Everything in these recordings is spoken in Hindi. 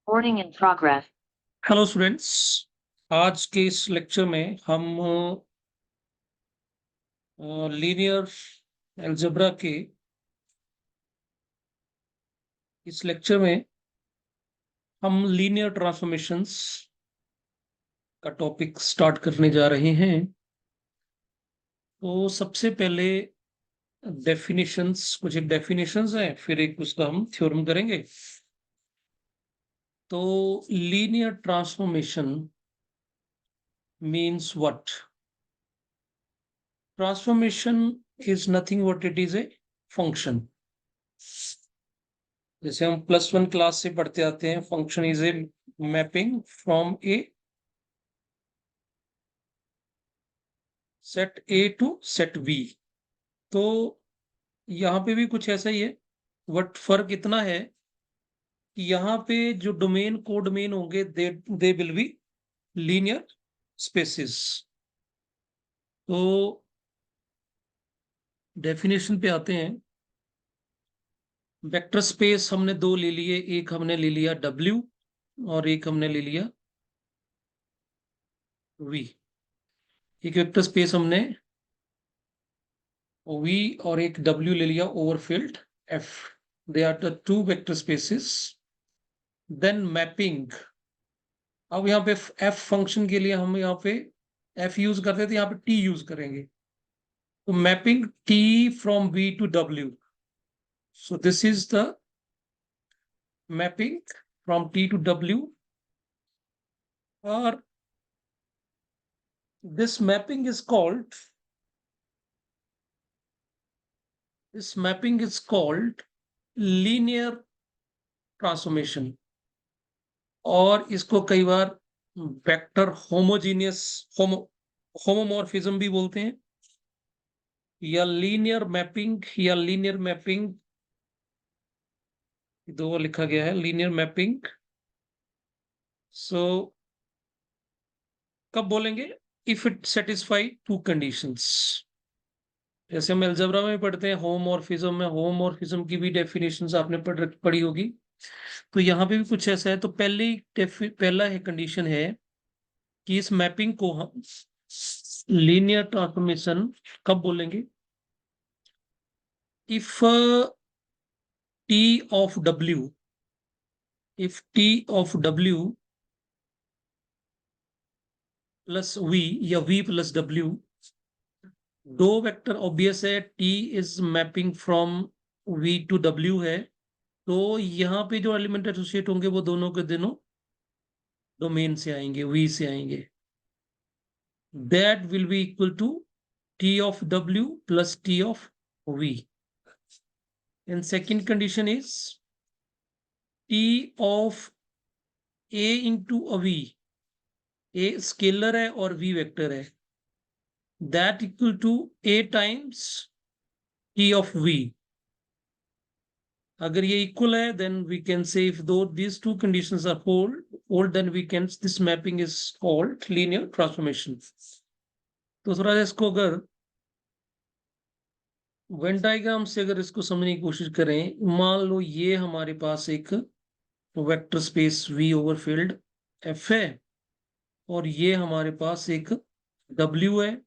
Recording in progress. Hello students, आज के इस लेक्चर में हम लीनियर अलजेब्रा के इस लेक्चर में हम लीनियर ट्रांसफॉर्मेशंस का टॉपिक स्टार्ट करने जा रहे हैं। तो सबसे पहले कुछ एक डेफिनेशंस हैं, फिर एक उसका हम थ्योरम करेंगे। तो linear transformation means what? Transformation is nothing but it is a function. जैसे हम +1 क्लास से पढ़ते आते हैं, function is a mapping from a set A to set B. तो यहाँ पे भी कुछ ऐसा ही है, बट फर्क इतना है कि यहाँ पे जो डोमेन को डोमेन होंगे they will be linear spaces. तो डेफिनेशन पे आते हैं। वेक्टर स्पेस हमने दो ले लिए, एक हमने ले लिया W और एक हमने ले लिया V। एक वेक्टर स्पेस हमने V और एक W ले लिया over field F। They are the two vector spaces. Then mapping. अब यहाँ पे F फंक्शन के लिए हम यहाँ पे F यूज करते थे, यहाँ पे T यूज करेंगे। तो mapping T from V to W। So this is the mapping from T to W। और this mapping is called linear transformation. और इसको कई बार वेक्टर होमोमॉर्फिज्म भी बोलते हैं, या लीनियर मैपिंग दो लिखा गया है, लीनियर मैपिंग। सो कब बोलेंगे? If it satisfy to conditions. जैसे हम अलजेब्रा में पढ़ते हैं होमोमॉर्फिज्म में, होमोमॉर्फिज्म की भी डेफिनेशंस आपने पढ़ी होगी। तो यहाँ पे भी कुछ ऐसा है। तो पहला है कंडीशन है कि इस मैपिंग को हम लीनियर ट्रांसफॉर्मेशन कब बोलेंगे? If T of W, if T of W plus V या V प्लस W, दो वेक्टर ऑब्वियस है, T is mapping from V to W है। तो यहाँ पे जो एलिमेंट एसोसिएट होंगे वो दोनों के दोनों डोमेन से आएंगे, V से आएंगे। That will be equal to T of W plus T of V. And second condition is T of A into a V. A scalar है और V वेक्टर है। That equal to A times T of V. अगर ये इक्वल है, then we can say if these two conditions are hold, then we can this mapping is called linear transformation. तो थोड़ा इसको अगर वेन डायग्राम से अगर इसको समझने की कोशिश करें, मान लो ये हमारे पास एक vector space V overfilled F है और ये हमारे पास एक W है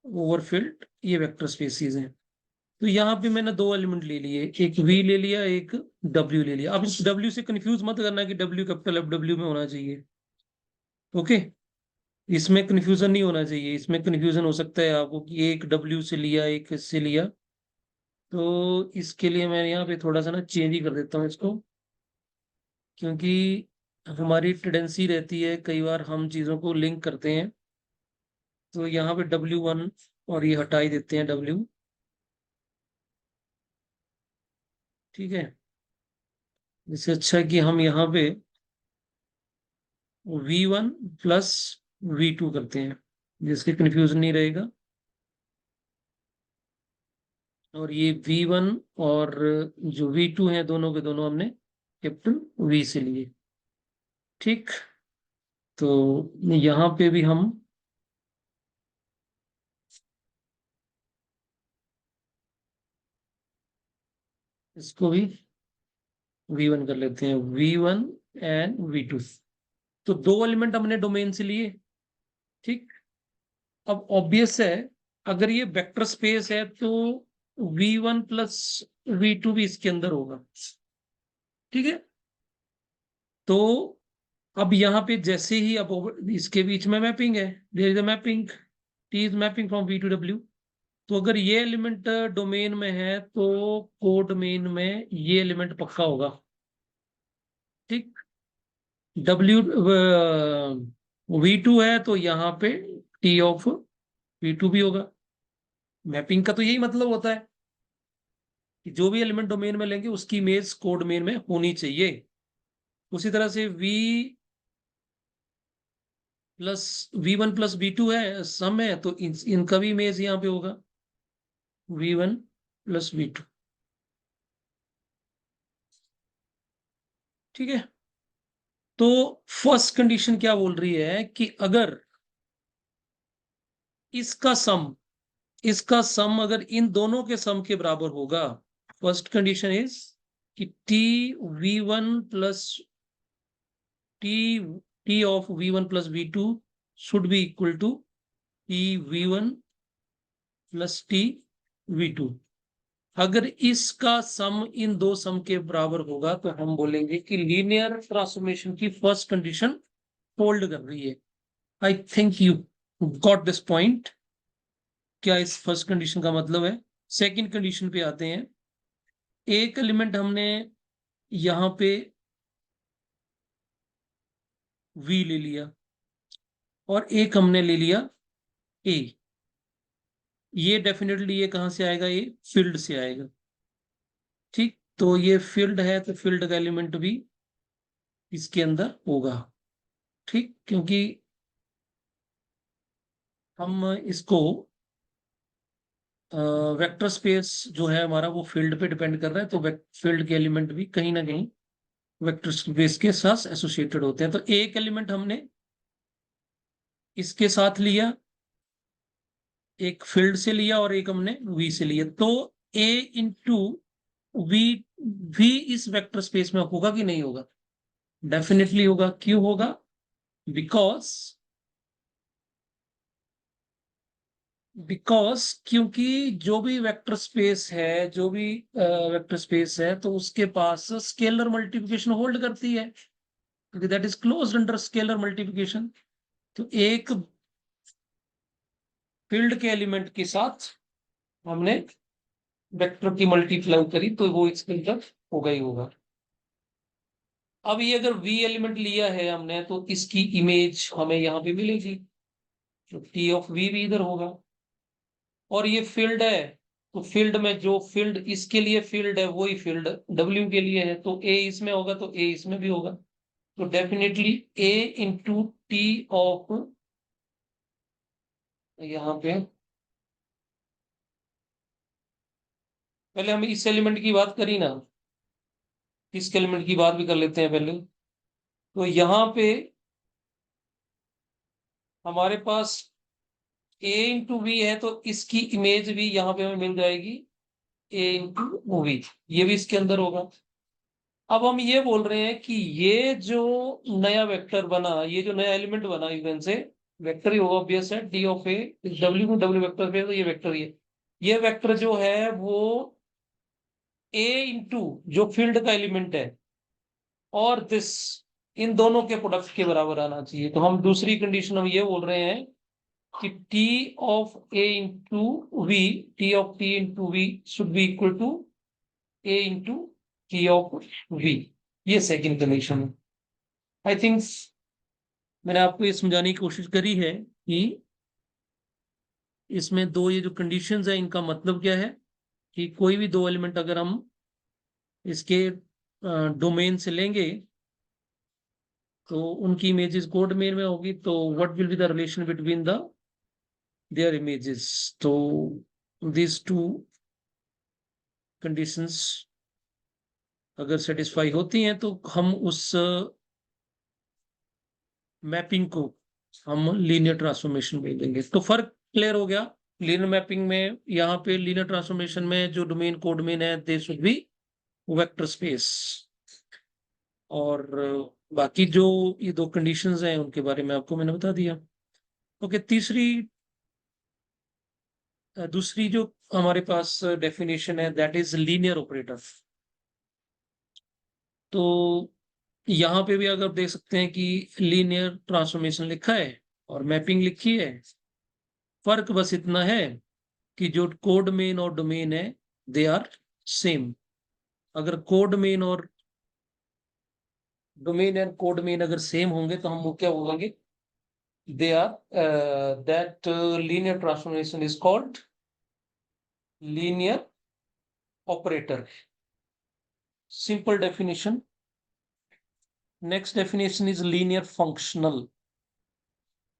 ओवरफिल्ड, ये वेक्टर स्पेसिस हैं। तो यहाँ पे मैंने दो एलिमेंट ले लिए, एक V ले लिया, एक W ले लिया। अब इस W से कंफ्यूज मत करना कि W कैपिटल FW में होना चाहिए। ओके, इसमें कंफ्यूजन नहीं होना चाहिए। इसमें कंफ्यूजन हो सकता है आपको कि एक W से लिया, एक इससे लिया। तो इसके लिए मैं यहाँ पे थोड़ा सा ना चेंज ही कर देता हूँ इसको, क्योंकि हमारी टेंडेंसी रहती है कई बार हम चीज़ों को लिंक करते हैं। तो यहाँ पे W1 और ये हटा ही देते हैं W। ठीक है, इससे अच्छा है कि हम यहाँ पे V1 प्लस V2 करते हैं, जिसके कंफ्यूजन नहीं रहेगा। और ये V1 और जो V2 है, दोनों के दोनों हमने कैपिटल V से लिए। ठीक, तो यहाँ पे भी हम इसको भी V1 कर लेते हैं, V1 एंड V2। तो दो एलिमेंट हमने डोमेन से लिए, ठीक। अब ऑब्वियस है, अगर ये वेक्टर स्पेस है तो V1 प्लस V2 भी इसके अंदर होगा, ठीक है। तो अब यहाँ पे जैसे ही अब इसके बीच में मैपिंग है, there is a mapping, T is mapping from V to W। तो अगर ये एलिमेंट डोमेन में है तो को डोमेन में ये एलिमेंट पक्का होगा, ठीक। W V2 है तो यहाँ पे T ऑफ V2 भी होगा। मैपिंग का तो यही मतलब होता है कि जो भी एलिमेंट डोमेन में लेंगे उसकी इमेज को डोमेन में होनी चाहिए। उसी तरह से V1 प्लस V2 है, सम है, तो इनका भी इमेज यहाँ पे होगा V1 प्लस V2, ठीक है। तो फर्स्ट कंडीशन क्या बोल रही है कि अगर इसका सम अगर इन दोनों के सम के बराबर होगा, फर्स्ट कंडीशन इज कि V1 plus T T of V1 plus V2 should be equal to V1 plus V2। अगर इसका सम इन दो सम के बराबर होगा तो हम बोलेंगे कि लीनियर ट्रांसफॉर्मेशन की फर्स्ट कंडीशन होल्ड कर रही है। I think you got this point. क्या इस फर्स्ट कंडीशन का मतलब है? सेकंड कंडीशन पे आते हैं। एक एलिमेंट हमने यहां पे V ले लिया और एक हमने ले लिया A। ये डेफिनेटली ये कहां से आएगा? ये फील्ड से आएगा, ठीक। तो ये फील्ड है तो फील्ड का एलिमेंट भी इसके अंदर होगा, ठीक। क्योंकि हम इसको वेक्टर स्पेस जो है हमारा वो फील्ड पे डिपेंड कर रहा है, तो फील्ड के एलिमेंट भी कहीं ना कहीं वेक्टर स्पेस के साथ एसोसिएटेड होते हैं। तो एक एलिमेंट हमने इसके साथ लिया, एक फील्ड से लिया और एक हमने V से लिया। तो A इंटू वी भी इस वेक्टर स्पेस में होगा कि नहीं होगा? डेफिनेटली होगा। क्यों होगा? बिकॉज क्योंकि जो भी वेक्टर स्पेस है, जो भी वेक्टर स्पेस है, तो उसके पास स्केलर मल्टीप्लिकेशन होल्ड करती है, क्योंकि that is closed under scalar multiplication. तो एक फील्ड के एलिमेंट के साथ हमने वेक्टर की मल्टीप्लाई करी तो वो इसके अंदर होगा ही होगा। अब ये अगर V एलिमेंट लिया है हमने तो इसकी इमेज हमें यहाँ पे मिलेगी, तो T ऑफ V भी इधर होगा। और ये फील्ड है तो फील्ड में जो फील्ड इसके लिए फील्ड है वही फील्ड W के लिए है, तो A इसमें होगा तो A इसमें भी होगा। तो definitely A into T of, यहाँ पे पहले हम इस एलिमेंट की बात करी ना, इस एलिमेंट की बात भी कर लेते हैं पहले। तो यहाँ पे हमारे पास A इंटू वी है तो इसकी इमेज भी यहाँ पे हमें मिल जाएगी A इंटू वी, ये भी इसके अंदर होगा। अब हम ये बोल रहे हैं कि ये जो नया वेक्टर बना, ये जो नया एलिमेंट बना इवन से वेक्टर ही होगा, ऑब्वियस है। डी ऑफ ए W को W वेक्टर पे तो ये वेक्टर ही है। ये वेक्टर जो है वो A इंटू जो फील्ड का एलिमेंट है और दिस, इन दोनों के प्रोडक्ट के बराबर आना चाहिए। तो हम दूसरी कंडीशन हम ये बोल रहे हैं कि T of A into V, T of T into V should be equal to A into T of V। ये सेकंड कंडीशन है। आई थिंक मैंने आपको ये समझाने की कोशिश करी है कि इसमें दो ये जो कंडीशंस है इनका मतलब क्या है, कि कोई भी दो एलिमेंट अगर हम इसके डोमेन से लेंगे तो उनकी इमेजेस कोड डोमेन में होगी, तो what will be the relation between the their images. तो these टू कंडीशंस अगर सेटिस्फाई होती हैं तो हम उस मैपिंग को हम लीनियर ट्रांसफॉर्मेशन बोल देंगे। तो फर्क क्लियर हो गया। लीनियर मैपिंग में, यहाँ पे लीनियर ट्रांसफॉर्मेशन में जो डोमेन कोड डोमेन है they should be vector space. और बाकी जो ये दो कंडीशंस हैं उनके बारे में आपको मैंने बता दिया। ओके, दूसरी जो हमारे पास डेफिनेशन है दैट इज लीनियर ऑपरेटर। तो यहाँ पे भी अगर आप देख सकते हैं कि लीनियर ट्रांसफॉर्मेशन लिखा है और मैपिंग लिखी है। फर्क बस इतना है कि जो कोड मेन और डोमेन है दे आर सेम। अगर कोड मेन और डोमेन एंड कोड मेन अगर सेम होंगे तो हम वो क्या बोलेंगे, they are that linear transformation is called linear operator. Simple definition. Next definition is linear functional.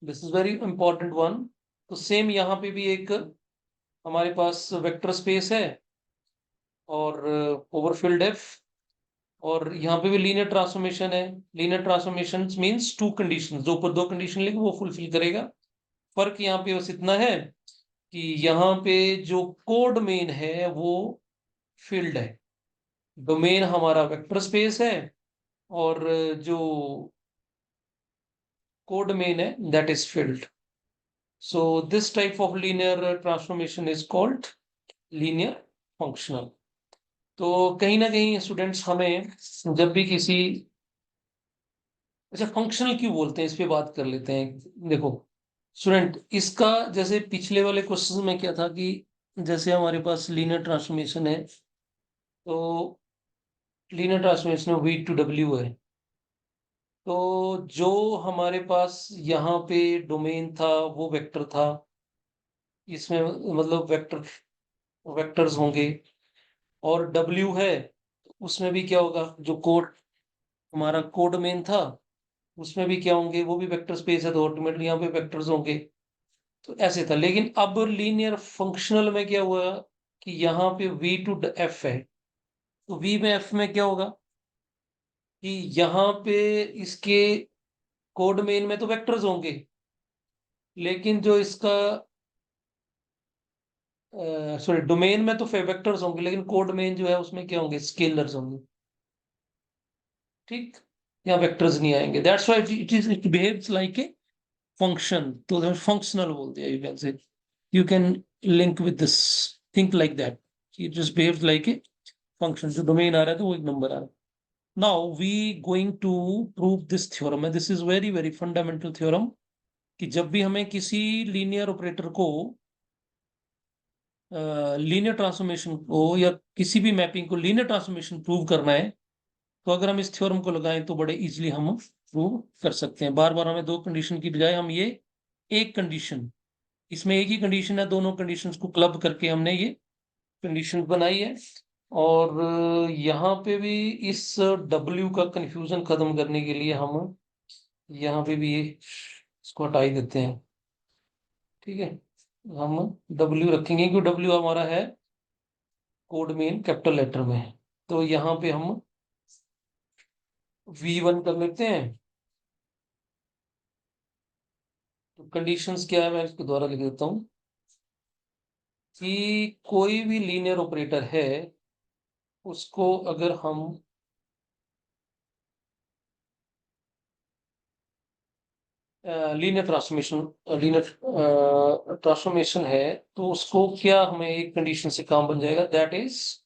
This is very important one. तो सेम यहाँ पे भी एक हमारे पास वेक्टर स्पेस है और ओवरफिल्ड एफ, और यहाँ पे भी लीनियर ट्रांसफॉर्मेशन है। Linear transformation means two condition, जो ऊपर दो कंडीशन लिखे वो फुलफिल करेगा। फर्क यहाँ पे बस इतना है कि यहाँ पे जो कोड मेन है वो फील्ड है, डोमेन हमारा वेक्टर स्पेस है, और जो कोड मेन है that is field. So this type of linear transformation is called linear functional. तो कहीं ना कहीं स्टूडेंट्स हमें जब भी किसी, अच्छा फंक्शनल क्यों बोलते हैं इस पे बात कर लेते हैं। देखो स्टूडेंट, इसका जैसे पिछले वाले क्वेश्चन में क्या था कि जैसे हमारे पास लीनियर ट्रांसफॉर्मेशन है, तो linear transformation V to W है। तो जो हमारे पास यहाँ पे डोमेन था वो वेक्टर था, इसमें मतलब वेक्टर्स होंगे। और डब्ल्यू है उसमें भी क्या होगा, जो कोड हमारा कोड मेन था उसमें भी क्या होंगे, वो भी वेक्टर स्पेस है तो ऑटोमेटिकली यहाँ पे वेक्टर्स होंगे। तो ऐसे था, लेकिन अब लीनियर फंक्शनल में क्या हुआ कि यहाँ पे वी टू एफ है। तो वी में एफ में क्या होगा कि यहाँ पे इसके कोड मेन में तो वेक्टर्स होंगे, लेकिन जो इसका सॉरी डोमेन में तो वेक्टर्स होंगे, लेकिन कोड मेन जो है उसमें क्या होंगे, स्केलर्स होंगे। ठीक, यहाँ वेक्टर्स नहीं आएंगे, that's why it behaves like a function. तो फंक्शनल बोलते हैं, you can link with this, think like that, it just behaves like a function. जो डोमेन आ रहा है तो वो एक नंबर आ रहा है। Now we going to prove this theorem, है this is very very fundamental theorem, कि जब भी हमें किसी लीनियर ऑपरेटर को लीनियर ट्रांसफॉर्मेशन को या किसी भी मैपिंग को लीनियर ट्रांसफॉर्मेशन प्रूव करना है, तो अगर हम इस थ्योरम को लगाएं तो बड़े इजीली हम प्रूव कर सकते हैं। बार बार हमें दो कंडीशन की बजाय हम ये एक कंडीशन, इसमें एक ही कंडीशन है, दोनों कंडीशंस को क्लब करके हमने ये कंडीशन बनाई है। और यहाँ पे भी इस W का कंफ्यूजन खत्म करने के लिए हम यहाँ पे भी इसको हटा ही देते हैं। ठीक है, हम W रखेंगे क्योंकि W हमारा है कोड मेन कैपिटल लेटर में है। तो यहाँ पे हम V1 कर लेते हैं। तो कंडीशंस क्या है मैं इसको दोबारा लिख देता हूँ कि कोई भी लीनियर ऑपरेटर है उसको अगर हम लीनियर ट्रांसफॉर्मेशन है तो उसको क्या हमें एक कंडीशन से काम बन जाएगा, that is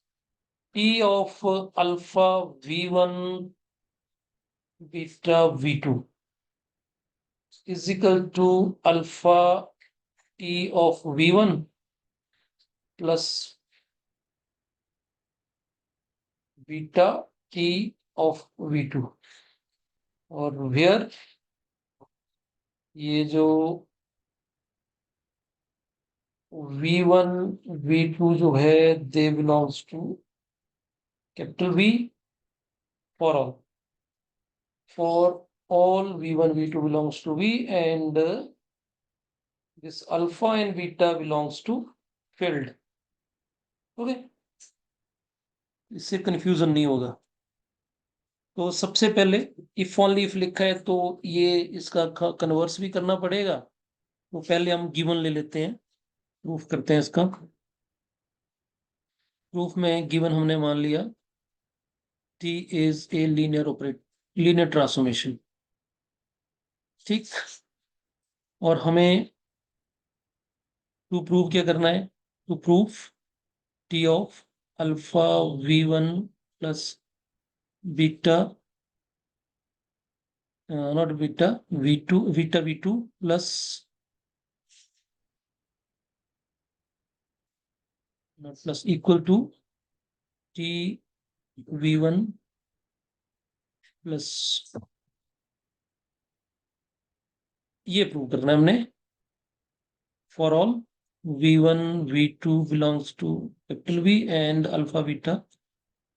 P of alpha V1 beta V2 is equal to alpha T of V1 plus beta T of V2। और वेयर ये जो V1 V2 जो है दे belongs to capital V for all, for all V1 V2 belongs to V, and this alpha and beta belongs to field। Okay, इससे कंफ्यूजन नहीं होगा। तो सबसे पहले इफ ओनली इफ लिखा है तो ये इसका कन्वर्स भी करना पड़ेगा। तो पहले हम गिवन ले लेते हैं, प्रूफ करते हैं इसका। प्रूफ में गिवन हमने मान लिया T is a linear operator, linear transformation. ठीक, और हमें टू प्रूव क्या करना है? To prove T of alpha v1 plus beta, not beta, v2, beta v2 plus plus equal to T v1 plus, ये प्रूव करना है हमने, for all v1 v2 belongs to capital V and alpha beta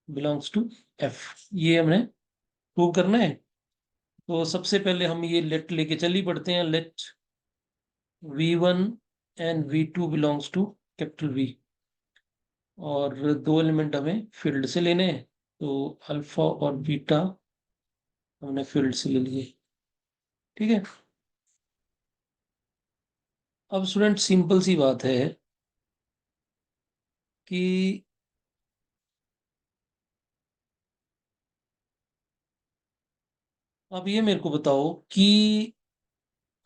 belongs to f। ये हमने प्रूव करना है। तो सबसे पहले हम ये लेट लेके चली पढ़ते हैं। Let v1 and v2 belongs to capital V, और दो एलिमेंट हमें फील्ड से लेने हैं, तो अल्फा और बीटा हमने फील्ड से ले लिए। ठीक है, अब स्टूडेंट सिंपल सी बात है कि अब ये मेरे को बताओ कि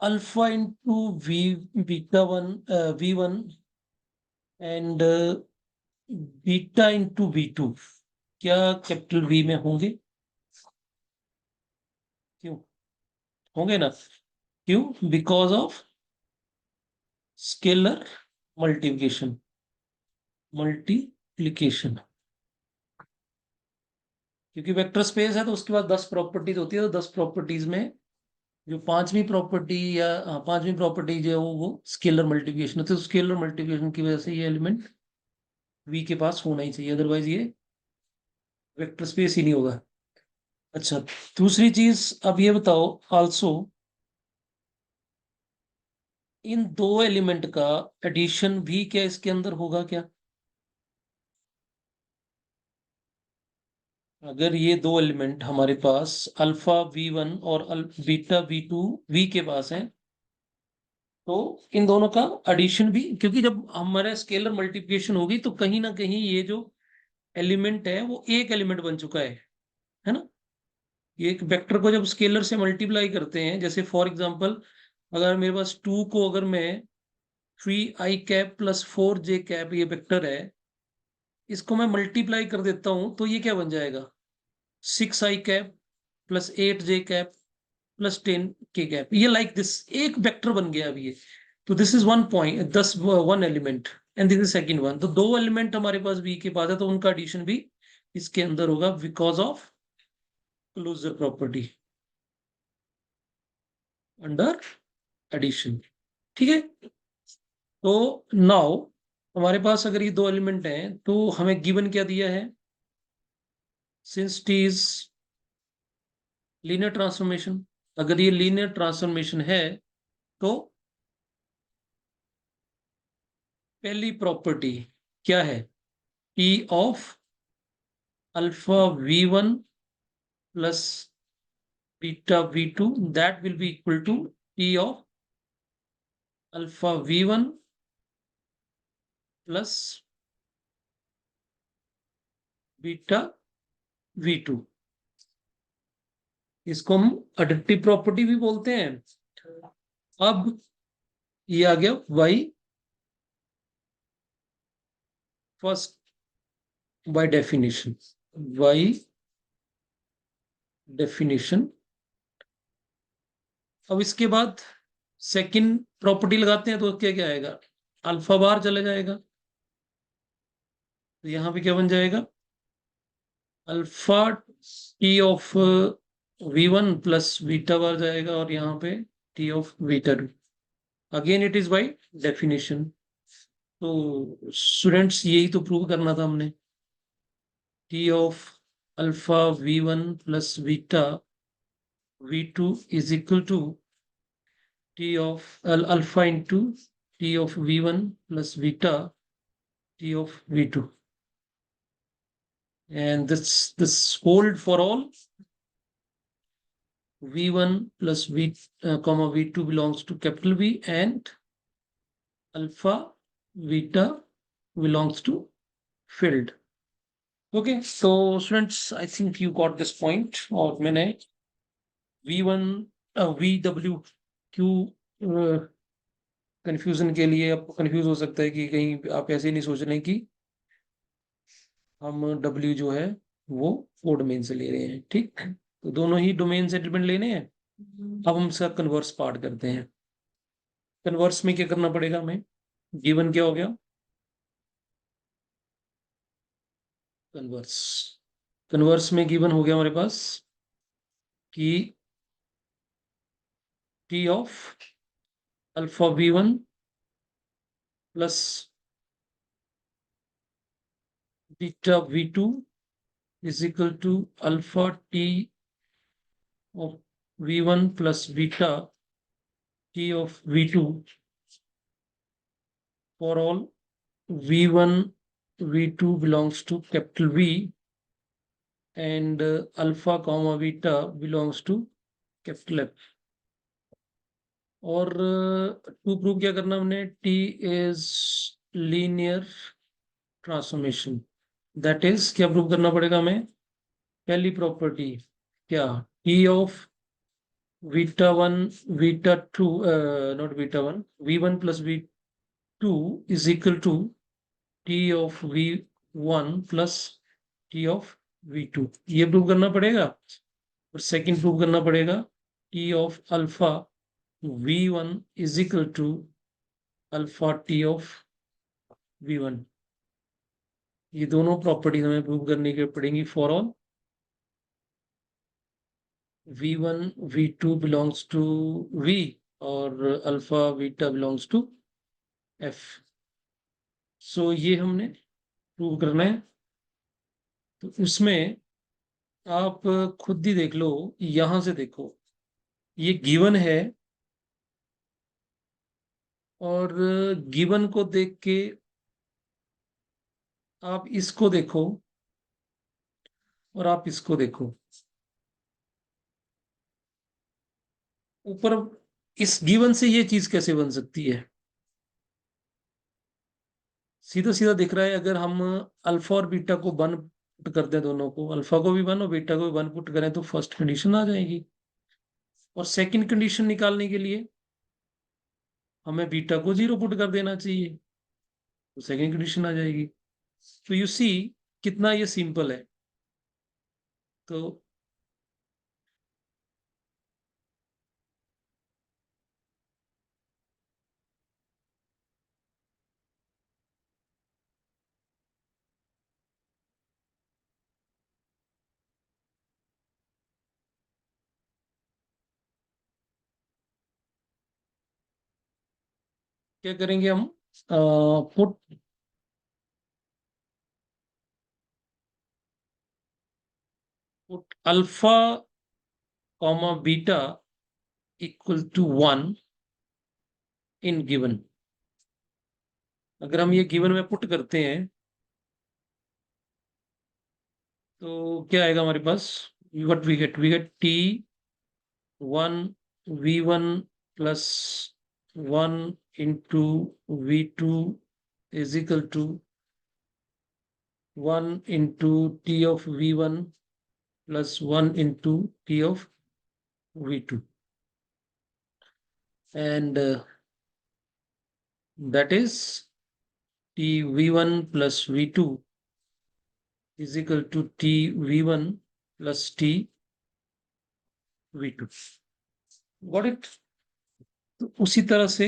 alpha into V, beta one, v1 and beta into v2 क्या कैपिटल V में होंगे? क्यों होंगे ना? क्यों? Because of scalar multiplication, multiplication. क्योंकि वेक्टर स्पेस है तो उसके बाद 10 प्रॉपर्टीज होती है, तो 10 प्रॉपर्टीज में जो पांचवी प्रॉपर्टी या पांचवी प्रॉपर्टी जो है वो स्केलर मल्टीप्लिकेशन होती है। तो स्केलर मल्टीप्लिकेशन की वजह से ये एलिमेंट V के पास होना ही चाहिए, अदरवाइज ये वेक्टर स्पेस ही नहीं होगा। अच्छा, दूसरी चीज अब ये बताओ आल्सो, इन दो एलिमेंट का एडिशन भी क्या इसके अंदर होगा क्या? अगर ये दो एलिमेंट हमारे पास अल्फा v1 और बीटा v2 V के पास है, तो इन दोनों का एडिशन भी, क्योंकि जब हमारा स्केलर मल्टीप्लिकेशन होगी तो कहीं ना कहीं ये जो एलिमेंट है वो एक एलिमेंट बन चुका है ना? ये एक वेक्टर को जब स्केलर से मल्टीप्लाई करते हैं, जैसे फॉर एग्जांपल अगर मेरे पास टू को अगर मैं 3i cap plus 4j cap, ये वेक्टर है, इसको मैं मल्टीप्लाई कर देता हूं तो ये क्या बन जाएगा? 6i cap plus 8j cap plus 10k cap, ये लाइक दिस एक वेक्टर बन गया अभी ये। तो this is one point, 10 one element, and this is second one. तो दो एलिमेंट हमारे पास V के पास है, तो उनका एडिशन भी इसके अंदर होगा because of closure property under addition. ठीक है, तो नाउ हमारे पास अगर ये दो एलिमेंट हैं तो हमें गिवन क्या दिया है? Since T is linear transformation, अगर ये लीनियर ट्रांसफॉर्मेशन है तो पहली प्रॉपर्टी क्या है? T of alpha v1 plus beta v2 that will be equal to T of alpha v1 plus beta v2। इसको हम एडिटिव प्रॉपर्टी भी बोलते हैं। अब ये आ गया y first by definition, y definition. अब इसके बाद सेकंड प्रॉपर्टी लगाते हैं तो क्या क्या आएगा? अल्फा बार चला जाएगा, तो यहां पे क्या बन जाएगा? Alpha T of v1 plus beta बार जाएगा, और यहाँ पे T of beta two. Again it is by definition. तो स्टूडेंट्स यही तो प्रूव करना था हमने, T of alpha v1 plus beta v2 is equal to T of alpha into T of v1 plus beta T of v2, and this hold for all v1 plus v comma v2 belongs to capital V, and alpha beta belongs to filled. Okay, so students, I think you got this point, और मैंने V1 VW क्यों कंफ्यूजन के लिए आपको कंफ्यूज हो सकता है कि कहीं आप ऐसे नहीं सोच रहे हैं कि हम W जो है वो वो डोमेन से ले रहे हैं। ठीक, तो दोनों ही डोमेन से एलिमेंट लेने हैं। अब हम इसका कन्वर्स पार्ट करते हैं। कन्वर्स में क्या करना पड़ेगा हमें? गिवन क्या हो गया? कन्वर्स। कन्वर्स में गिवन हो गया हमारे पास कि T of alpha V1 plus beta V2 is equal to alpha T of V1 plus beta T of V2 for all V1 V2 belongs to capital V and alpha comma beta belongs to capital F। और टू प्रूव क्या करना हमने? T is linear transformation. That is क्या प्रूव करना पड़ेगा हमें? पहली प्रॉपर्टी क्या? T of beta one beta two, not beta one, V1 plus V2 is equal to T of V1 plus T of V2। ये प्रूव करना पड़ेगा। और सेकंड प्रूव करना पड़ेगा T of alpha V1 is equal to alpha T of V1। ये दोनों प्रॉपर्टीज हमें प्रूव करने की पड़ेंगी for all V1 V2 belongs to V और alpha beta belongs to F। So ये हमने प्रूव करना है। तो उसमें आप खुद ही देख लो, यहां से देखो, ये गिवन है और गिवन को देख के आप इसको देखो और आप इसको देखो ऊपर। इस गिवन से ये चीज कैसे बन सकती है? सीधा सीधा दिख रहा है। अगर हम अल्फा और बीटा को वन पुट कर दें, दोनों को, अल्फा को भी वन और बीटा को भी वन पुट करें, तो फर्स्ट कंडीशन आ जाएगी। और सेकंड कंडीशन निकालने के लिए हमें बीटा को जीरो पुट कर देना चाहिए, तो सेकंड कंडीशन आ जाएगी। तो यू सी कितना ये सिंपल है। तो क्या करेंगे हम? Put put alpha comma beta equal to one in given. अगर हम ये गिवन में पुट करते हैं तो क्या आएगा हमारे पास? What we get T one V1 plus one into V2 is equal to one into T of V1 plus one into T of V2 and that is T V1 plus V2 is equal to T V1 plus T V2। Got it? तो उसी तरह से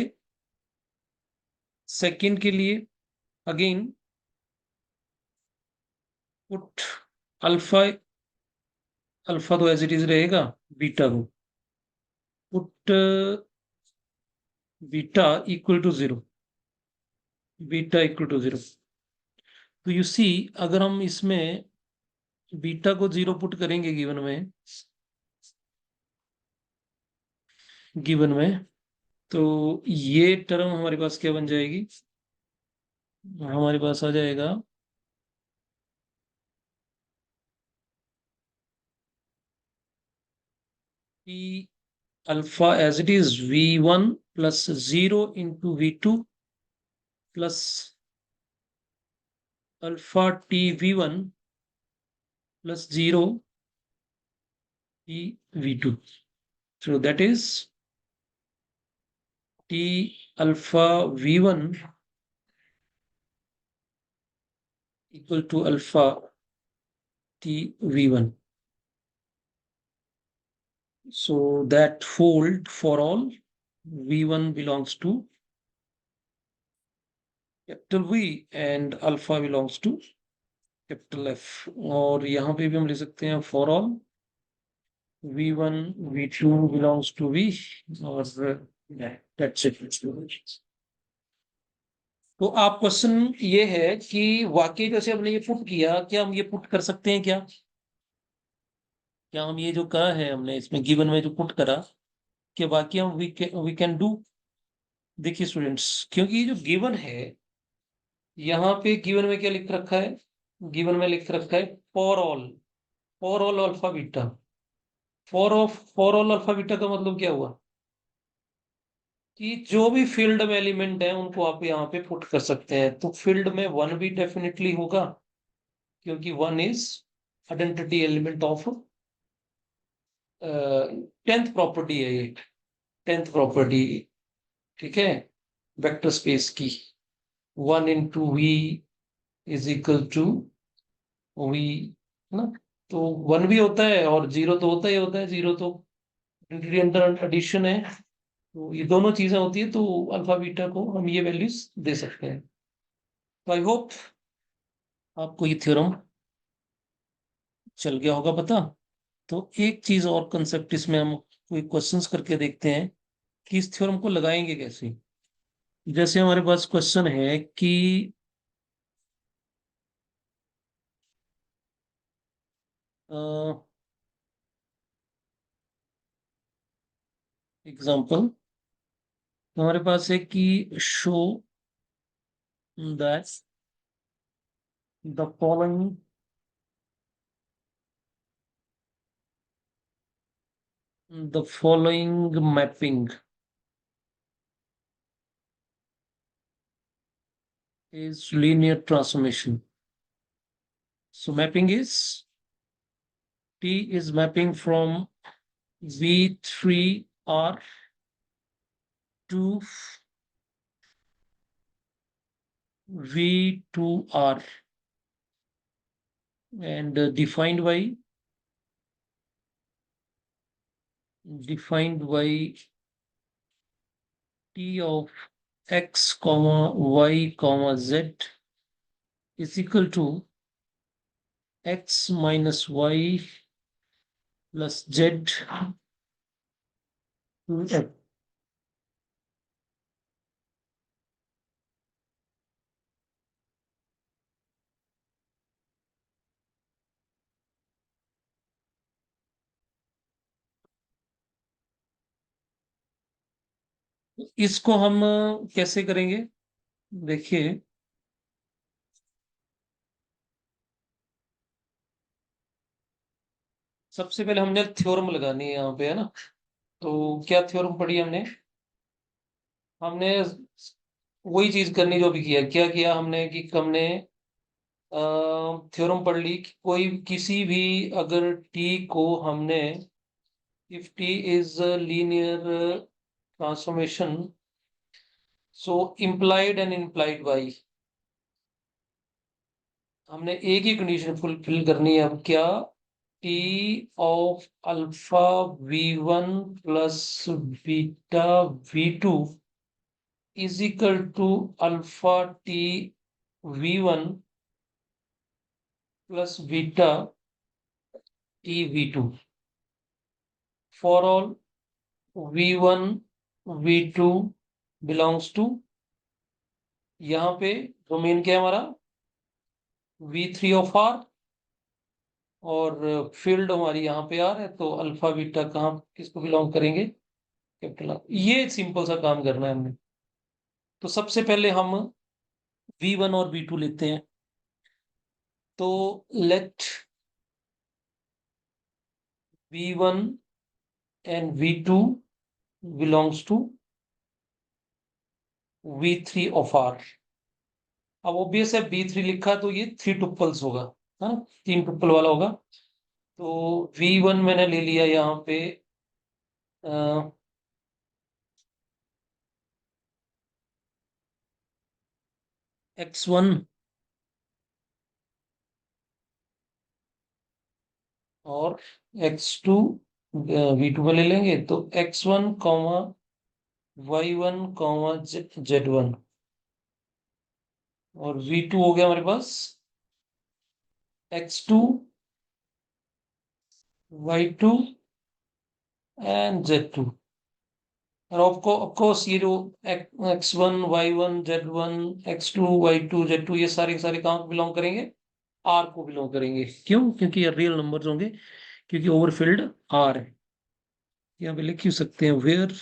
सेकेंड के लिए अगेन पुट अल्फा, अल्फा तो एज इट इज रहेगा, बीटा को put beta equal to zero, beta equal to zero. तो यू सी अगर हम इसमें बीटा को जीरो पुट करेंगे गिवन में तो ये टर्म हमारे पास क्या बन जाएगी? हमारे पास आ जाएगा कि alpha as it is V1 plus zero into V2 plus alpha T V1 plus zero T V2। So that is T alpha V1 equal to alpha T V1. So that hold for all V1 belongs to capital V and alpha belongs to capital F. और यहाँ पे भी हम ले सकते हैं for all V1 V2 belongs to V और that's it। तो आप क्वेश्चन ये है कि वाकई जैसे हमने ये पुट किया, क्या हम ये पुट कर सकते हैं क्या? क्या हम ये जो करा है हमने इसमें गिवन में जो पुट करा, क्या वाकई हम वी कैन डू? देखिए स्टूडेंट्स, क्योंकि ये जो गिवन है, यहाँ पे गिवन में क्या लिख रखा है? गिवन में लिख रखा है for all alpha beta. For all alpha beta का मतलब क्या हुआ कि जो भी फील्ड में एलिमेंट है उनको आप यहाँ पे पुट कर सकते हैं। तो फील्ड में वन भी डेफिनेटली होगा, क्योंकि one is identity element of 10th property है ये, 10th प्रॉपर्टी। ठीक है, वेक्टर स्पेस की 1 into V is equal to V, है ना? तो वन भी होता है और जीरो तो होता ही होता है, जीरो तो अंडर एडिशन है। तो ये दोनों चीजें होती है, तो अल्फा बीटा को हम ये वैल्यूज दे सकते हैं। तो आई होप आपको ये थ्योरम चल गया होगा पता। तो एक चीज और कंसेप्ट इसमें हम कोई क्वेश्चंस करके देखते हैं कि इस थ्योरम को लगाएंगे कैसे। जैसे हमारे पास क्वेश्चन है कि एग्जांपल हमारे पास है कि show that the following mapping is linear transformation. So mapping is T is mapping from V3R to V2R and defined by T of X comma Y comma Z is equal to X minus Y plus Z to X। इसको हम कैसे करेंगे? देखिए, सबसे पहले हमने थ्योरम लगानी है यहाँ पे, है ना? तो क्या थ्योरम पढ़ी हमने? हमने वही चीज करनी जो भी किया। क्या किया हमने कि हमने थ्योरम पढ़ ली कि कोई किसी भी अगर टी को हमने, if T is linear transformation, so implied and implied by, हमने एक ही कंडीशन फुलफिल करनी है। अब क्या? T of alpha V1 plus beta V2 is equal to alpha T V1 plus beta T V2 for all V1 V2 belongs to, यहाँ पे डोमेन क्या है हमारा? V3 ऑफ R और फील्ड हमारी यहाँ पे R है, तो अल्फा बीटा कहाँ किसको बिलोंग करेंगे? Capital R। ये सिंपल सा काम करना है हमने। तो सबसे पहले हम V1 और V2 लेते हैं। तो let V1 and V2 belongs to V3 of R। अब ऑब्वियस है B3 लिखा तो ये 3 टुपल्स होगा, हाँ, 3 टुपल वाला होगा। तो V1 मैंने ले लिया यहाँ पे x1 और x2 v2 में ले लेंगे, तो x1 comma y1 comma z1, और v2 हो गया हमारे पास x2 y2 एंड z2। और आपको ऑफकोर्स ये जो x1 y1 z1 x2 y2 z2 ये सारे सारे कहाँ को बिलोंग करेंगे? आर को बिलोंग करेंगे। क्यों? क्योंकि ये रियल नंबर्स होंगे, क्योंकि ओवरफिल्ड आर है। यहाँ पे लिख क्यों सकते हैं, where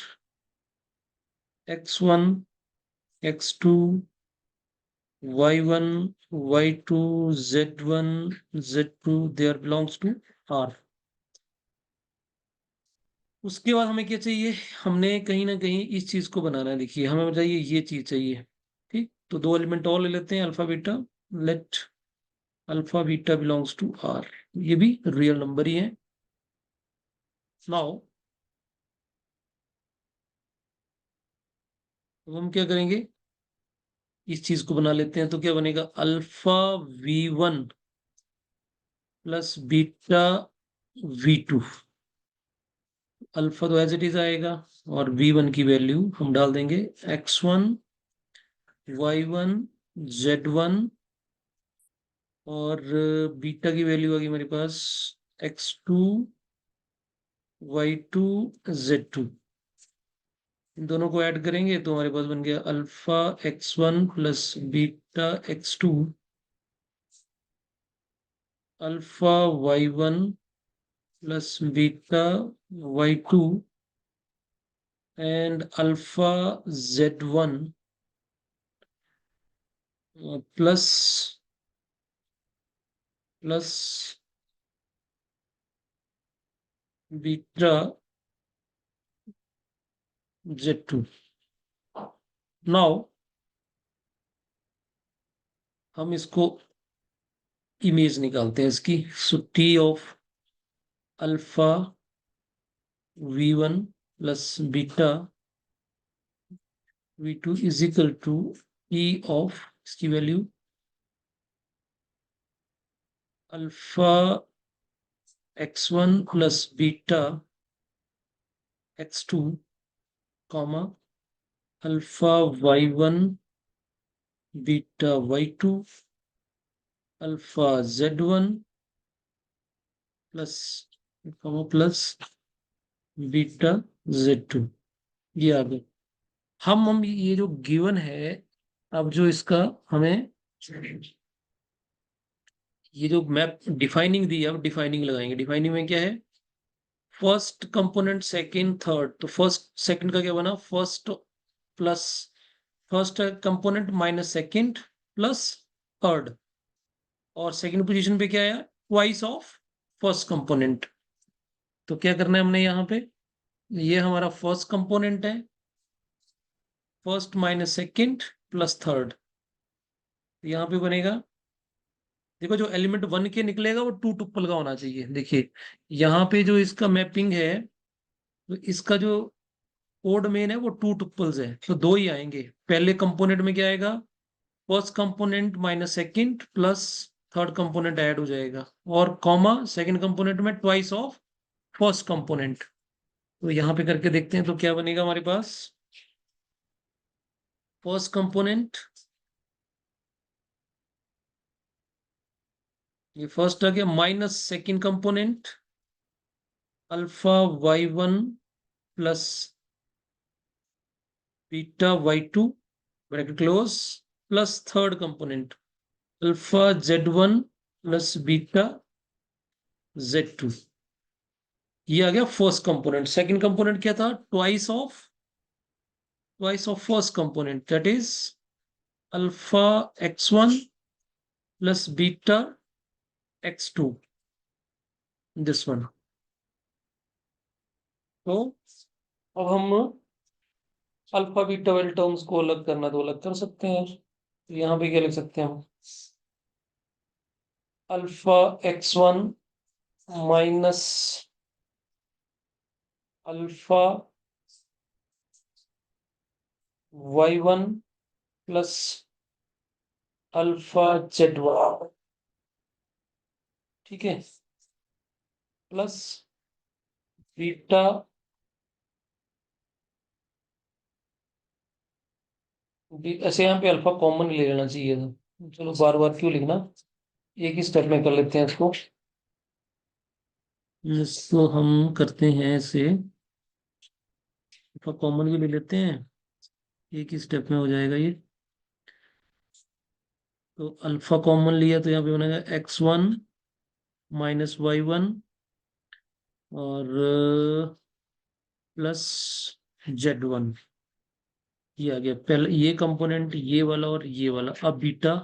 x1 x2 y1 y2 z1 z2 there belongs to R. उसके बाद हमें क्या चाहिए? हमने कहीं ना कहीं इस चीज को बनाना है। देखिए हमें चाहिए, ये चीज चाहिए। ठीक, तो दो एलिमेंट और ले लेते हैं, alpha beta. Let alpha beta belongs to R, ये भी रियल नंबर ही है। नाउ हम क्या करेंगे, इस चीज को बना लेते हैं। तो क्या बनेगा, alpha v1 plus beta v2। Alpha तो एज इट इज आएगा, और v1 की वैल्यू हम डाल देंगे x1 y1 z1, और बीटा की वैल्यू आ गई हमारे पास x2 y2 z2। इन दोनों को ऐड करेंगे तो हमारे पास बन गया alpha x1 plus beta x2, alpha y1 plus beta y2, and alpha z1 plus plus beta z2। Now हम इसको इमेज निकालते हैं इसकी। So T of alpha v1 plus beta v2 is equal to T of, इसकी value alpha x1 plus beta x2 comma alpha y1 beta y2 alpha z1 plus comma plus beta z2। ये आ गया। हम ये जो गिवन है, अब जो इसका हमें ये जो मैप डिफाइनिंग दी है, अब डिफाइनिंग लगाएंगे। डिफाइनिंग में क्या है, फर्स्ट कंपोनेंट सेकंड थर्ड। तो फर्स्ट सेकंड का क्या बना, first plus first component minus second plus third, और सेकंड पोजीशन पे क्या आया, ट्वाइस ऑफ फर्स्ट कंपोनेंट। तो क्या करना है हमने यहाँ पे, ये हमारा फर्स्ट कंपोनेंट है, first minus second plus third. यहाँ पे बनेगा, देखो जो एलिमेंट वन के निकलेगा वो टू टुप्पल का होना चाहिए। देखिए यहाँ पे जो इसका मैपिंग है, तो इसका जो कोड मेन है वो टू टुप्पल्स है, तो दो ही आएंगे। पहले कंपोनेंट में क्या आएगा, first component minus second plus third component add हो जाएगा, और कॉमा सेकंड कंपोनेंट में ट्वाइस ऑफ फर्स्ट कंपोनेंट। तो यहाँ पे करके देखते हैं तो क्या बनेगा हमारे पास, फर्स्ट कंपोनेंट, ये फर्स्ट आ गया, minus second component alpha y1 plus beta y2 bracket close, plus third component alpha z1 plus beta z2। ये आ गया फर्स्ट कंपोनेंट। सेकंड कंपोनेंट क्या था, twice of first component, that is alpha x1 plus beta x2, this one. तो अब हम अल्फा बीटा वाले टर्म्स को अलग करना तो अलग कर सकते हैं। तो यहाँ पे क्या लिख सकते हैं हम, alpha x1 minus alpha y1 plus alpha z1, ठीक है, प्लस बीटा ऐसे यहाँ पे अल्फा कॉमन ले लेना चाहिए था, चलो बार बार क्यों लिखना, एक ही स्टेप में कर लेते हैं इसको। इसको हम करते हैं ऐसे, अल्फा कॉमन भी ले लेते हैं, एक ही स्टेप में हो जाएगा ये। तो अल्फा कॉमन लिया तो यहाँ पे बनेगा x1 माइनस y1 और प्लस z1। ये आ गया पहले ये कंपोनेंट, ये वाला और ये वाला। अब beta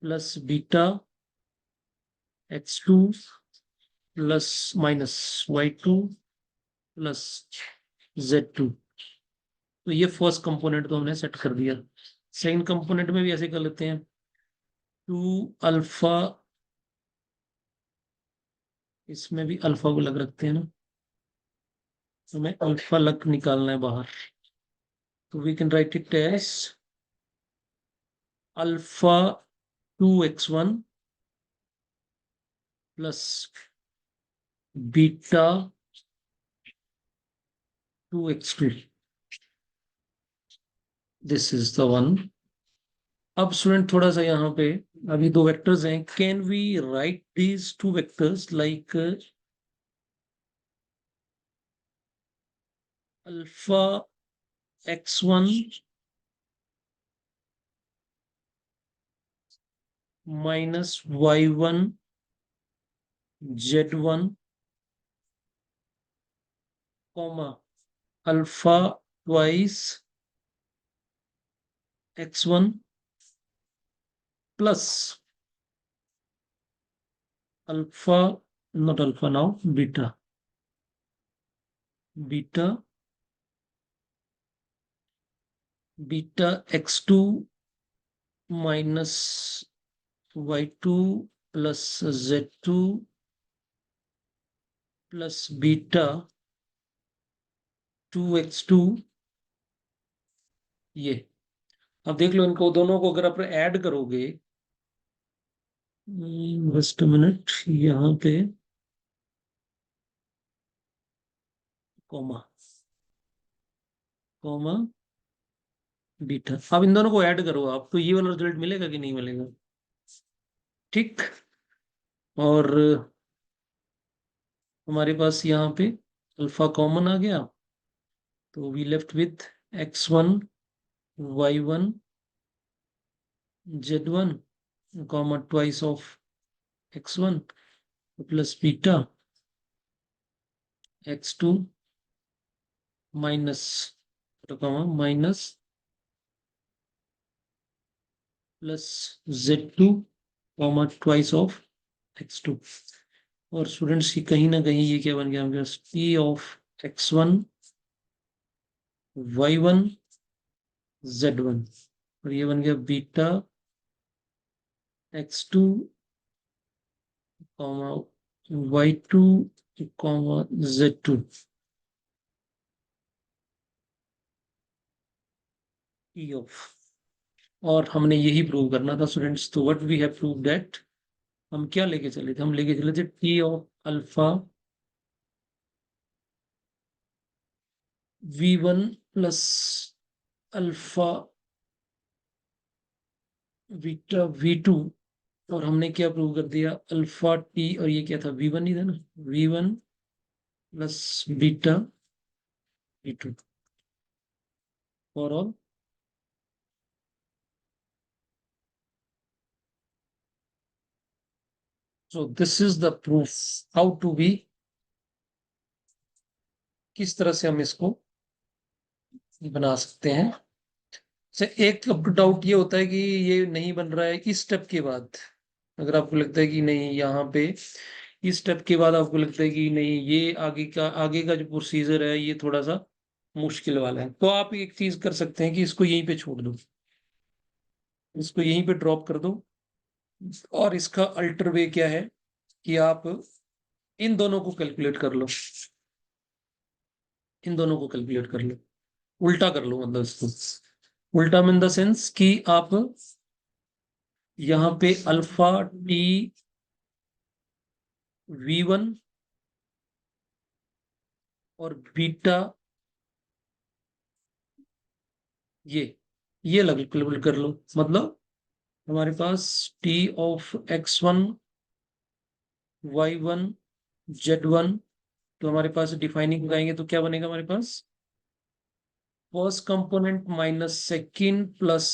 plus beta x2 plus minus y2 plus z2। तो ये फर्स्ट कंपोनेंट तो हमने सेट कर दिया। सेकंड कंपोनेंट में भी ऐसे कर लेते हैं, 2 अल्फा, इसमें भी अल्फा को लग रखते हैं ना, हमें अल्फा लग निकालना है बाहर। तो we can write it as alpha 2x1 plus beta 2x2, this is the one. अब स्टूडेंट थोड़ा सा यहाँ पे अभी दो वेक्टर्स हैं, can we write these two vectors like alpha x1 minus y1 z1 comma alpha twice x1 plus alpha, not alpha now, beta, beta beta x2 minus y2 plus z2 plus beta 2x2। ये अब देख लो, इनको दोनों को अगर आप ऐड करोगे, जस्ट मिनट, यहाँ पे कॉमा कॉमा बीटा, अब इन दोनों को ऐड करो आप, तो ये वाला रिजल्ट मिलेगा कि नहीं मिलेगा, ठीक। और हमारे पास यहाँ पे अल्फा कॉमन आ गया, तो we left with x1 y1 z1 comma twice of x1 plus beta x2 minus comma minus plus z2 comma twice of x2। और स्टूडेंट्स की कहीं ना कहीं ये क्या बन गया हमारे पास, p of x1 y1 z1, और ये बन गया beta x2 comma y2 comma z2 p of. और हमने यही प्रूव करना था स्टूडेंट्स, तो what we have prove that, हम क्या लेके चले थे, हम लेके चले थे p of alpha v1 plus alpha beta v2, और हमने क्या प्रूव कर दिया, अल्फा टी, और ये क्या था, v1 ही था ना, v1 plus beta v2 for all. So this is the proof how to be, किस तरह से हम इसको बना सकते हैं। से एक डाउट ये होता है कि ये नहीं बन रहा है इस स्टेप के बाद, अगर आपको लगता है कि नहीं यहाँ पे इस स्टेप के बाद आपको लगता है कि नहीं ये आगे का जो प्रोसीजर है ये थोड़ा सा मुश्किल वाला है, तो आप एक चीज कर सकते हैं कि इसको यहीं पे छोड़ दो, इसको यहीं पे ड्रॉप कर दो। और इसका अल्टर वे क्या है कि आप इन दोनों को कैलकुलेट कर लो, इन दोनों को कैलकुलेट कर लो, उल्टा कर लो, मतलब इसको उल्टा इन द सेंस कि आप यहाँ पे अल्फा टी V1 और बीटा ये ये लग कैलकुलेट कर लो। मतलब हमारे पास T of x1 y1 z1, तो हमारे पास डिफाइनिंग लगाएंगे तो क्या बनेगा हमारे पास, first component minus second plus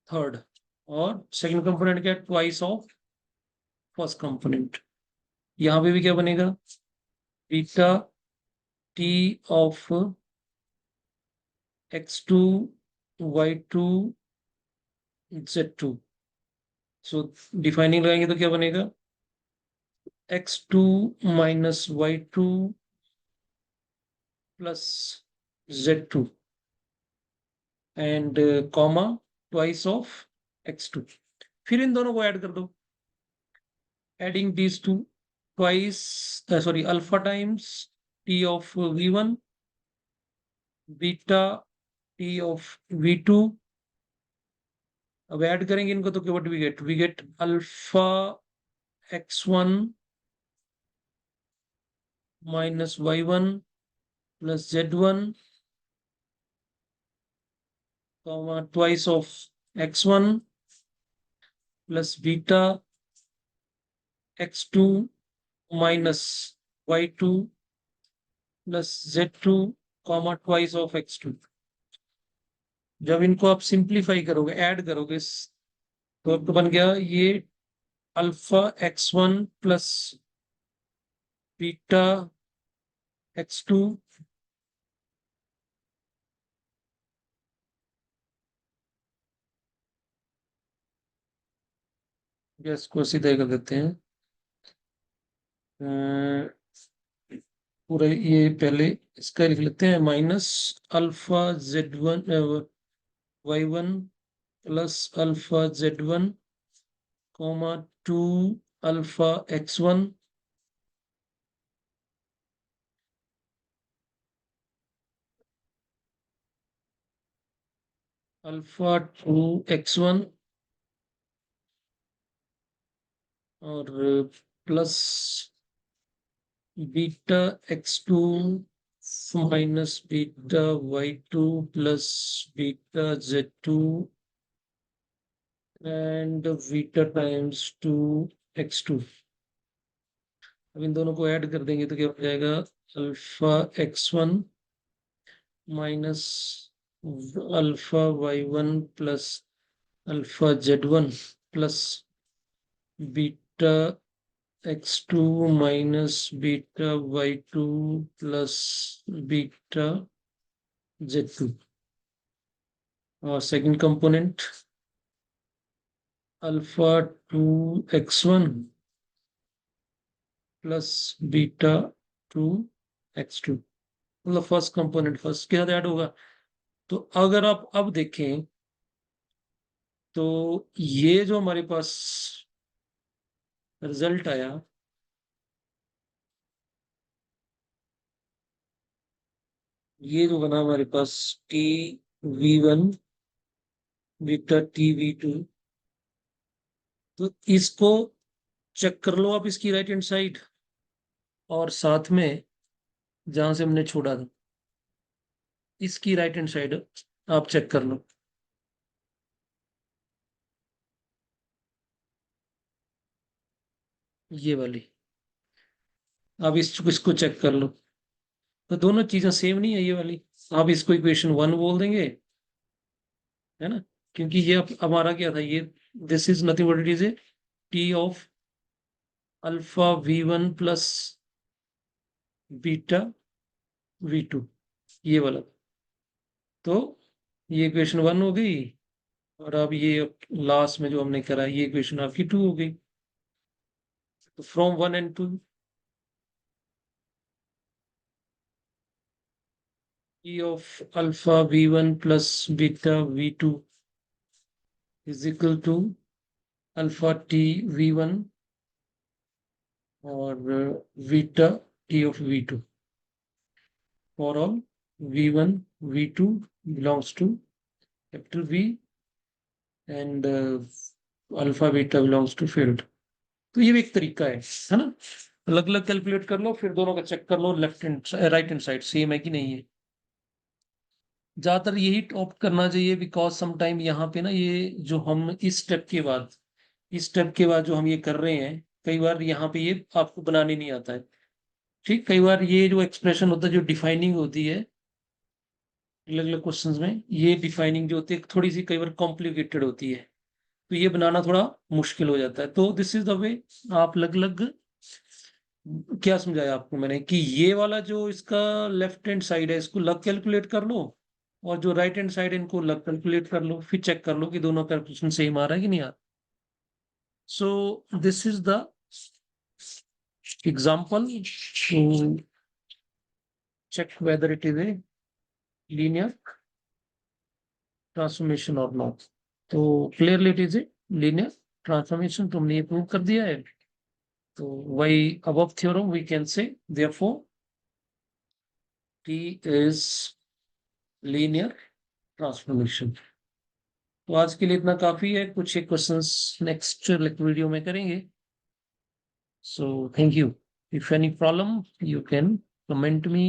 third, और सेकंड कंपोनेंट क्या, ट्वाइस ऑफ फर्स्ट कंपोनेंट। यहाँ पे भी क्या बनेगा, beta T of x2 y2 z2। So defining लगाएंगे तो क्या बनेगा, x2 minus y2 plus z2 and comma twice of x2। फिर इन दोनों को ऐड कर दो, adding these two, twice sorry alpha times T of v1 beta T of v2। अब ऐड करेंगे इनको तो क्या we get alpha x1 minus y1 plus z1 comma twice of x1 plus beta x2 minus y2 plus z2 comma twice of x2। जब इनको आप सिंप्लीफाई करोगे, ऐड करोगे, तो आपको बन गया ये alpha x1 plus beta x2 इसको सीधा कर देते हैं, पूरा ये पहले इसका लिख लेते हैं, minus alpha z1 y1 plus alpha z1 comma 2 alpha x1 alpha 2 x1 और plus beta x2 minus beta y2 plus beta z2 and beta times 2 x2। अब इन दोनों को ऐड कर देंगे तो क्या हो जाएगा, alpha x1 minus alpha y1 plus alpha z1 plus beta x2 minus beta y2 plus beta z2, और second component alpha 2x1 plus beta 2x2। मतलब फर्स्ट कंपोनेंट फर्स्ट के साथ ऐड होगा। तो अगर आप अब देखें तो ये जो हमारे पास रिजल्ट आया, ये जो बना हमारे पास T v1 beta T v2, तो इसको चेक कर लो आप इसकी राइट हैंड साइड, और साथ में जहां से हमने छोड़ा था इसकी राइट हैंड साइड आप चेक कर लो, ये वाली। आप इसको चेक कर लो, तो दोनों चीजें सेम नहीं है ये वाली। आप इसको इक्वेशन 1 बोल देंगे, है ना, क्योंकि ये हमारा क्या था, ये this is nothing but it is A T of alpha v1 plus beta v2, ये वाला। तो ये इक्वेशन 1 हो गई, और अब ये लास्ट में जो हमने करा ये इक्वेशन आपकी 2 हो गई। तो from 1 and 2, T of alpha v1 plus beta v2 is equal to alpha T v1 और beta T of v2। for all v1 v2 belongs to capital V and alpha beta belongs to field। तो ये भी एक तरीका है ना। अलग अलग कैलकुलेट कर लो, फिर दोनों का चेक कर लो, left hand right hand side same है कि नहीं है। ज्यादातर यही ऑप्ट करना चाहिए, बिकॉज समटाइम यहाँ पे ना ये जो हम इस स्टेप के बाद जो हम ये कर रहे हैं, कई बार यहाँ पे ये आपको बनाने नहीं आता है। ठीक, कई बार ये जो एक्सप्रेशन होता है, जो डिफाइनिंग होती है अलग अलग क्वेश्चंस में, ये डिफाइनिंग जो होती है थोड़ी सी कई बार कॉम्प्लिकेटेड होती है, तो ये बनाना थोड़ा मुश्किल हो जाता है। तो दिस इज द वे। आप अलग अलग, क्या समझाया आपको मैंने कि ये वाला जो इसका लेफ्ट हैंड साइड है इसको लग कैलकुलेट कर लो, और जो राइट हैंड साइड है इनको लग कैलकुलेट कर लो, फिर चेक कर लो कि दोनों कैलकुलेशन सेम आ रहा है कि नहीं आ रहा। So this is the example to check whether it is a linear transformation or not। तो clearly it is a linear transformation, तुमने ये प्रूव कर दिया है। तो by above theorem we can say therefore T is linear transformation। तो आज के लिए इतना काफी है, कुछ एक क्वेश्चंस नेक्स्ट वीडियो में करेंगे। So thank you. If any problem you can comment me